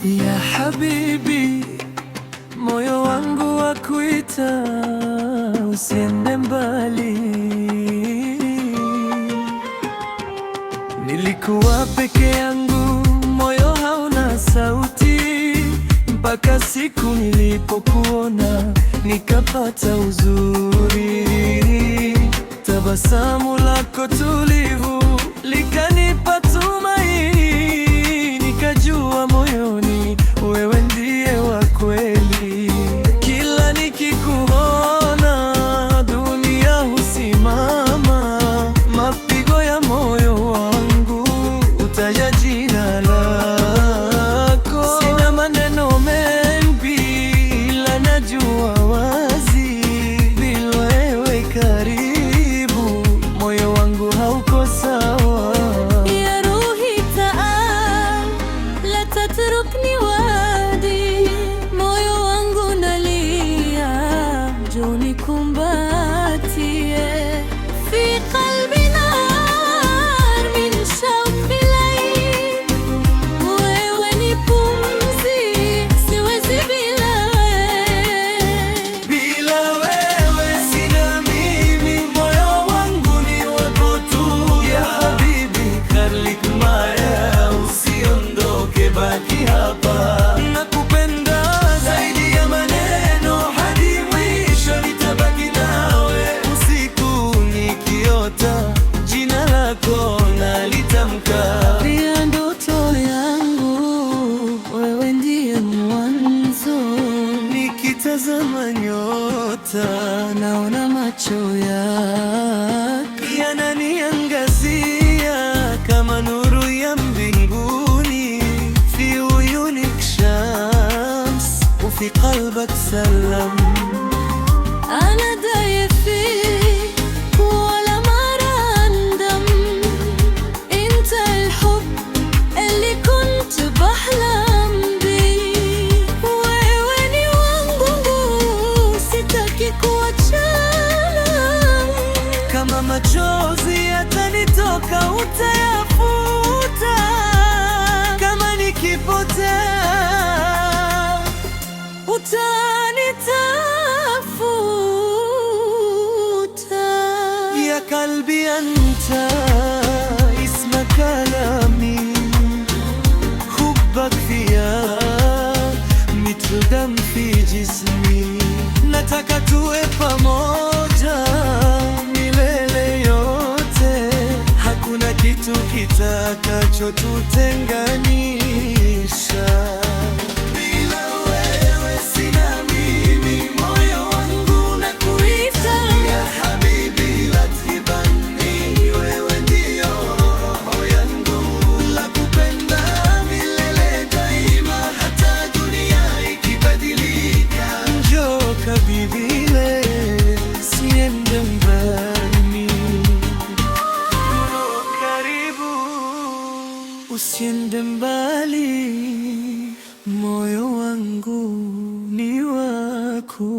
Ya habibi, moyo wangu wakuita, usiende mbali. Nilikuwa peke yangu, moyo hauna sauti, mpaka siku nilipokuona nikapata uzuri. Tabasamu lako tulivu likanipa tumaini, nikajua moyoni wewe ndiye wa kweli. Kila nikikuona dunia husimama, mapigo ya moyo wangu utaja jina lako. Sina maneno mengi, ila najua wazi, bila wewe karibu moyo wangu hauko sawa. Ya ruhi taal, la tatrukni wadi, moyo wangu nalia, njoo nikumbatie. Fi qalbi nar min shauqi layl, wewe ni pumzi, siwezi bila wewe. Bila wewe sina mimi, moyo wangu ni wako tu. Ya habibi, khalik maya, usiondoke, baki hapa. Nakupenda zaidi ya maneno, hadi mwisho nitabaki nawe. Usiku nikiota, jina lako nalitamka. Pia ndoto yangu, wewe ndiye mwanzo. Nikitazama nyota, naona macho yako yananiangazia kama nuru ya mbinguni. Fi uyunik shams, وفي قلبك سلام. أنا دايب فيك ولا مرة أندم، أنت الحب اللي كنت بحلم بيه. wewe ni wangu, sitaki kuachana. Kama machozi yatanitoka utayafuta, kama nikipotea utanitafuta. Ya kalbi anta isma kalami, hubbak fiya mitlu dam fi jismi. Nataka tuwe pamoja milele yote, hakuna kitu kitakachotutenganisha. Bila wewe sina mimi, moyo wangu nakuita. Ya habibi la tibani, wewe ndio roho yangu. Nakupenda milele daima, hata dunia ikibadilika. Njoo kabibile, siende mbali, karibu, usiende mbali, moyo wangu ni wako.